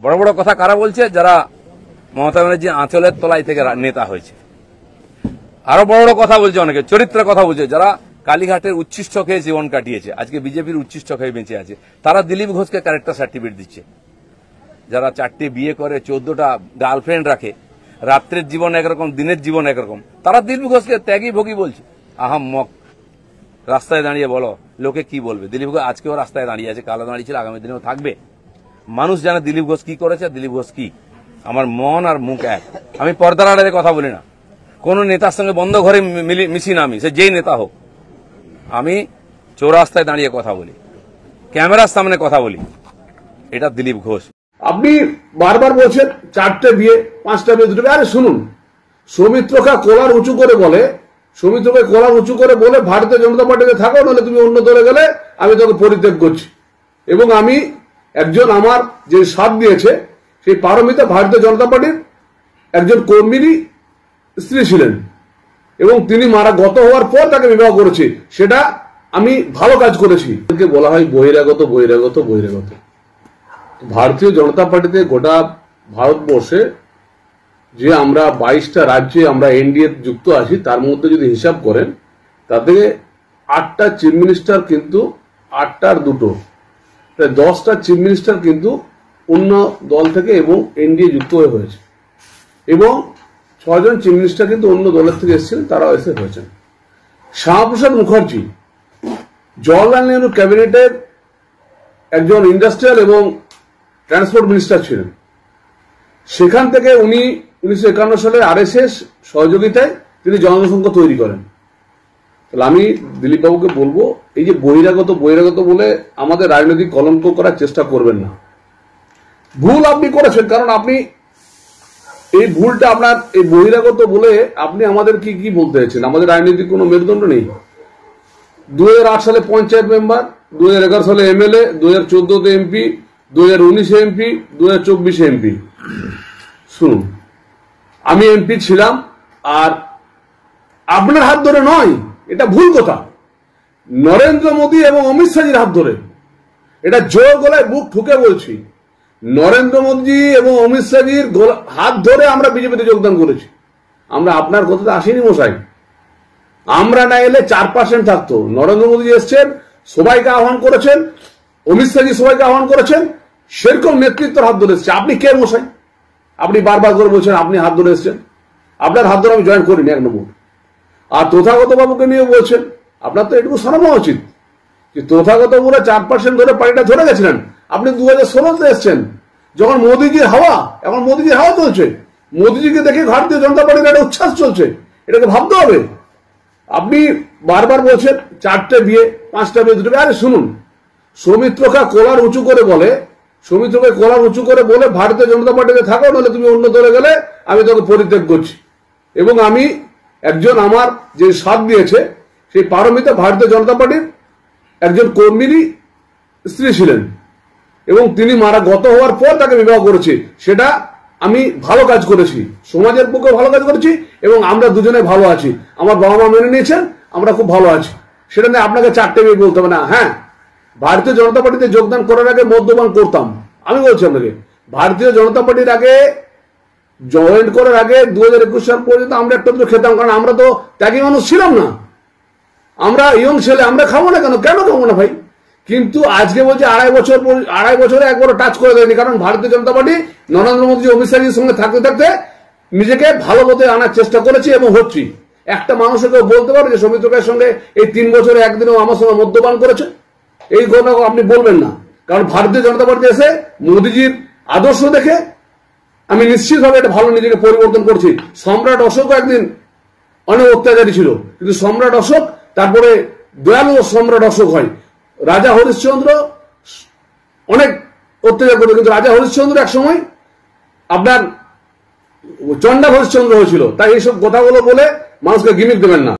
বড় বড় কথা কারা বলছে? যারা মমতা ব্যানার্জি আঁচলের তলায় থেকে নেতা হয়েছে। আরো বড় বড় কথা বলছে, অনেকে চরিত্রের কথা বলছে, যারা কালীঘাটের উচ্ছিষ্ট খেয়ে জীবন কাটিয়েছে, আজকে বিজেপির উচ্ছিষ্ট খেয়ে বেঁচে আছে, তারা দিলীপ ঘোষকে ক্যারেক্টার সার্টিফিকেট দিচ্ছে। যারা 4টে বিয়ে করে, 14টা গার্লফ্রেন্ড রাখে, রাত্রের জীবন একরকম, দিনের জীবন একরকম, তারা দিলীপ ঘোষকে ত্যাগী ভোগী বলছে। আহাম্মক। রাস্তায় দাঁড়িয়ে বলো লোকে কি বলবে? দিলীপ ঘোষ আজকেও রাস্তায় দাঁড়িয়ে আছে, কালো দাঁড়িয়েছিল, আগামী দিনেও থাকবে। মানুষ জানে দিলীপ ঘোষ কি করেছে, দিলীপ ঘোষ কি। আমার মন আর মুখ এক। আমি পর্দার আড়ালে কথা বলি না, কোন নেতার সঙ্গে বন্ধ ঘরে মিশি না, আমি সে যেই নেতা হোক। আমি চৌরাস্তায় দাঁড়িয়ে কথা বলি, ক্যামেরার সামনে কথা বলি। এটা দিলীপ ঘোষ। আপনি বারবার বলছেন 4টে বিয়ে, 5টা বিয়ে, 2টা বিয়ে। আরে শুনুন, সৌমিত্রকে কলার উঁচু করে বলে, সৌমিত্রকে কলার উঁচু করে বলে ভারতীয় জনতা পার্টিতে থাকো, নাহলে তুমি অন্য দলে গেলে আমি তোকে পরিত্যাগ করছি। এবং আমি একজন, আমার যে সাথ দিয়েছে সেই পারমিতা ভারতীয় জনতা পার্টির একজন কর্মীরই স্ত্রী ছিলেন, এবং তিনি গত হওয়ার পর তাকে বিবাহ করেছি। সেটা আমি ভালো কাজ করেছি। বলা হয় বহিরাগত বহিরাগত বহিরাগত। ভারতীয় জনতা পার্টিতে গোটা ভারতবর্ষে যে আমরা 22টা রাজ্যে আমরা এনডিএ যুক্ত আছি, তার মধ্যে যদি হিসাব করেন তাতে 8টা চিফ মিনিস্টার, কিন্তু 8টার 2টো, প্রায় 10টা চিফ মিনিস্টার কিন্তু অন্য দল থেকে এবং এনডিএ যুক্ত হয়েছে, এবং 6জন চিফ মিনিস্টার কিন্তু অন্য দলের থেকে এসেছিলেন, তারাও এসে হয়েছেন। শ্যামাপ্রসাদ মুখার্জি জওয়াহরলাল নেহরু ক্যাবিনেটের একজন ইন্ডাস্ট্রিয়াল এবং ট্রান্সপোর্ট মিনিস্টার ছিলেন। সেখান থেকে উনি 1951 সালে আরএসএস সহযোগিতায় তিনি জনসংঘ তৈরি করেন। তাহলে আমি দিলীপ বাবুকে বলবো, এই যে বহিরাগত বহিরাগত বলে আমাদের রাজনৈতিক কলঙ্ক করার চেষ্টা করবেন না। ভুল আপনি করেছেন, কারণ আপনি এই ভুলটা আপনার, এই বহিরাগত বলে আপনি আমাদের কি কি বলতে চাইছেন? আমাদের রাজনৈতিক কোনো মেরুদণ্ড নেই। 2008 সালে পঞ্চায়েত মেম্বার, 2011 সালে এমএলএ, 2014তে এমপি, 2019 এমপি, 2024 এমপি। শুনুন, আমি এমপি ছিলাম, আর আপনার হাত ধরে নয়, এটা ভুল কথা। নরেন্দ্র মোদী এবং অমিত শাহজির হাত ধরে, এটা জোর গলায় বুক ঠুকে বলছি, নরেন্দ্র মোদী এবং অমিত শাহজির হাত ধরে আমরা বিজেপিতে যোগদান করেছি। আমরা আপনার কথাতে আসিনি মশাই। আমরা না এলে 4% থাকতো। নরেন্দ্র মোদী এসছেন, সবাইকে আহ্বান করেছেন, অমিত শাহজি সবাইকে আহ্বান করেছেন, সেরকম নেতৃত্বের হাত ধরে এসছে। আপনি কে মশাই? আপনি বারবার করে বলছেন আপনি হাত ধরে এসছেন। আপনার হাত ধরে আমি জয়েন করিনি 1 নম্বর। আর তথাগত বাবুকে নিয়ে বলছেন, আপনার তো এটুকু শোনানো উচিত যে তথাগত বাবুরা 4% ধরে পার্টিটা ধরে গেছিলেন। আপনি 2016তে এসছেন, যখন মোদীজির হাওয়া, এখন মোদীজির হাওয়া চলছে, মোদীজিকে দেখে ভারতীয় জনতা পার্টির একটা উচ্ছ্বাস চলছে, এটাকে ভাবতে হবে। আপনি বারবার বলছেন 4টে বিয়ে, 5টা বিয়ে, 2টা বিয়ে। আরে শুনুন, সৌমিত্রকে কলার উঁচু করে বলে, সৌমিত্রকে কলার উঁচু করে বলে ভারতীয় জনতা পার্টিতে থাকো, নাহলে তুমি অন্য দলে গেলে আমি তোকে পরিত্যাগ করছি। এবং আমি একজন, আমার যে সাথ দিয়েছে সেই পারমিতা ভারতীয় জনতা পার্টির একজন কর্মীরই স্ত্রী ছিলেন, এবং তিনি গত হওয়ার পর তাকে বিবাহ করেছি। সেটা আমি ভালো কাজ করেছি, সমাজের পক্ষে ভালো কাজ করেছি, এবং আমরা দুজনে ভালো আছি। আমার বাবা মা মেনে নিয়েছেন, আমরা খুব ভালো আছি। সেটা নিয়ে আপনাকে 4টে বিয়ে বলতে হবে না। হ্যাঁ, ভারতীয় জনতা পার্টিতে যোগদান করার আগে মদ্যপান করতাম। আমি বলছি আপনাকে, ভারতীয় জনতা পার্টির আগে জয়েন করার আগে 2021 সাল পর্যন্ত আমরা একটা খেতাম, কারণ আমরা তো ত্যাগী মানুষ ছিলাম না। আমরা ইয়ং ছেলে, আমরা খাবো না কেন? কেন খাবো না ভাই? কিন্তু আজকে বলছে 2.5 বছরে একবারও টাচ করে দেয়নি, কারণ ভারতীয় জনতা পার্টি নরেন্দ্র মোদী, অমিত শাহজির সঙ্গে থাকতে থাকতে নিজেকে ভালো পথে আনার চেষ্টা করেছি এবং হচ্ছি। একটা মানুষকে বলতে পারবে যে সৌমিত্রকের সঙ্গে এই 3 বছরে একদিনও আমার সঙ্গে মদ্যপান করেছে? এই কথা আপনি বলবেন না, কারণ ভারতীয় জনতা পার্টি এসে মোদীজির আদর্শ দেখে আমি নিশ্চিতভাবে এটা ভালো নিজেকে পরিবর্তন করছি। সম্রাট অশোকও একদিন অনেক অত্যাচারী ছিল, কিন্তু সম্রাট অশোক তারপরে দয়ালু সম্রাট অশোক হয়। রাজা হরিশ্চন্দ্র অনেক অত্যাচার করতো, কিন্তু রাজা হরিশ্চন্দ্র এক সময় আপনার চন্ডা হরিশ্চন্দ্র হয়েছিল। তাই এইসব কথাগুলো বলে মানুষকে গিমিক দেবেন না।